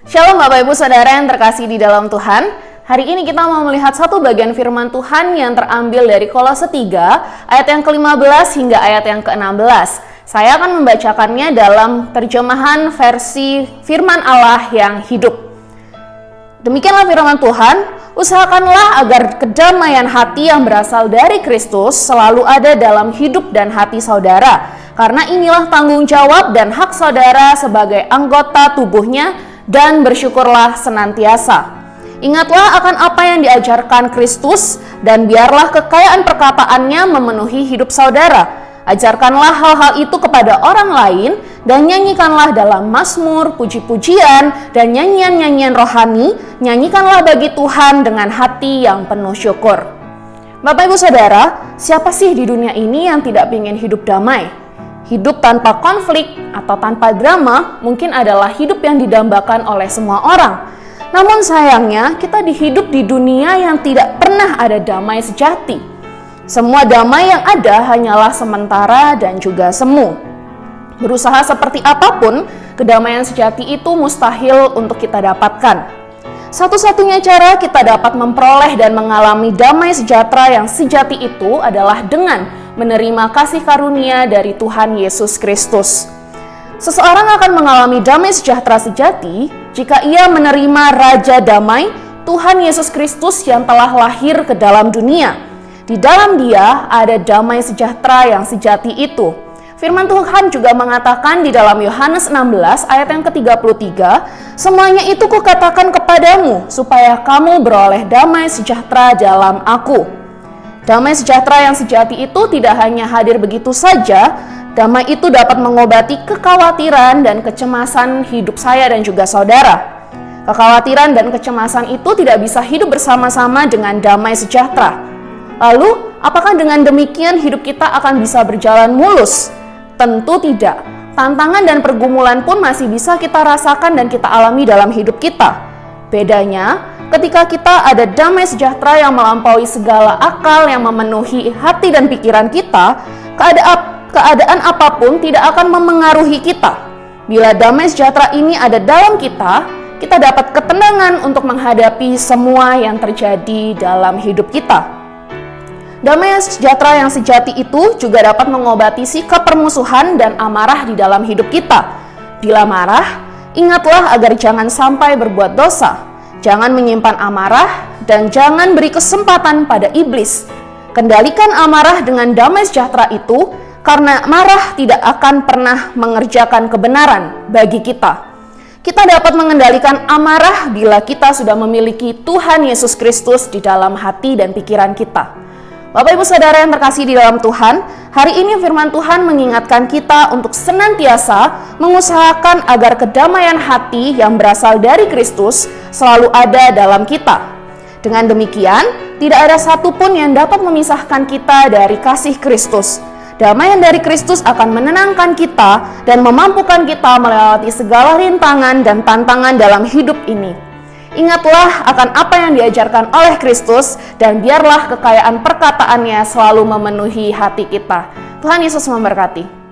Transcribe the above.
Shalom Bapak Ibu Saudara yang terkasih di dalam Tuhan. Hari ini kita mau melihat satu bagian firman Tuhan yang terambil dari Kolose 3 ayat yang ke-15 hingga ayat yang ke-16. Saya akan membacakannya dalam terjemahan versi firman Allah yang hidup. Demikianlah firman Tuhan, usahakanlah agar kedamaian hati yang berasal dari Kristus selalu ada dalam hidup dan hati saudara, karena inilah tanggung jawab dan hak saudara sebagai anggota tubuhnya, dan bersyukurlah senantiasa. Ingatlah akan apa yang diajarkan Kristus, dan biarlah kekayaan perkataannya memenuhi hidup saudara. Ajarkanlah hal-hal itu kepada orang lain, dan nyanyikanlah dalam mazmur, puji-pujian, dan nyanyian-nyanyian rohani. Nyanyikanlah bagi Tuhan dengan hati yang penuh syukur. Bapak Ibu Saudara, siapa sih di dunia ini yang tidak ingin hidup damai? Hidup tanpa konflik atau tanpa drama mungkin adalah hidup yang didambakan oleh semua orang. Namun sayangnya, kita hidup di dunia yang tidak pernah ada damai sejati. Semua damai yang ada hanyalah sementara dan juga semu. Berusaha seperti apapun, kedamaian sejati itu mustahil untuk kita dapatkan. Satu-satunya cara kita dapat memperoleh dan mengalami damai sejahtera yang sejati itu adalah dengan menerima kasih karunia dari Tuhan Yesus Kristus. Seseorang akan mengalami damai sejahtera sejati jika ia menerima Raja Damai, Tuhan Yesus Kristus yang telah lahir ke dalam dunia. Di dalam Dia ada damai sejahtera yang sejati itu. Firman Tuhan juga mengatakan di dalam Yohanes 16 ayat yang ke-33, semuanya itu kukatakan kepadamu supaya kamu beroleh damai sejahtera dalam Aku. Damai sejahtera yang sejati itu tidak hanya hadir begitu saja, damai itu dapat mengobati kekhawatiran dan kecemasan hidup saya dan juga saudara. Kekhawatiran dan kecemasan itu tidak bisa hidup bersama-sama dengan damai sejahtera. Lalu, apakah dengan demikian hidup kita akan bisa berjalan mulus? Tentu tidak. Tantangan dan pergumulan pun masih bisa kita rasakan dan kita alami dalam hidup kita. Bedanya, ketika kita ada damai sejahtera yang melampaui segala akal yang memenuhi hati dan pikiran kita, keadaan apapun tidak akan memengaruhi kita. Bila damai sejahtera ini ada dalam kita, kita dapat ketenangan untuk menghadapi semua yang terjadi dalam hidup kita. Damai sejahtera yang sejati itu juga dapat mengobati sikap permusuhan dan amarah di dalam hidup kita. Bila marah, ingatlah agar jangan sampai berbuat dosa. Jangan menyimpan amarah dan jangan beri kesempatan pada iblis. Kendalikan amarah dengan damai sejahtera itu, karena marah tidak akan pernah mengerjakan kebenaran bagi kita. Kita dapat mengendalikan amarah bila kita sudah memiliki Tuhan Yesus Kristus di dalam hati dan pikiran kita. Bapak Ibu Saudara yang terkasih di dalam Tuhan, hari ini firman Tuhan mengingatkan kita untuk senantiasa mengusahakan agar kedamaian hati yang berasal dari Kristus selalu ada dalam kita. Dengan demikian, tidak ada satupun yang dapat memisahkan kita dari kasih Kristus. Damai dari Kristus akan menenangkan kita dan memampukan kita melewati segala rintangan dan tantangan dalam hidup ini. Ingatlah akan apa yang diajarkan oleh Kristus, dan biarlah kekayaan perkataannya selalu memenuhi hati kita. Tuhan Yesus memberkati.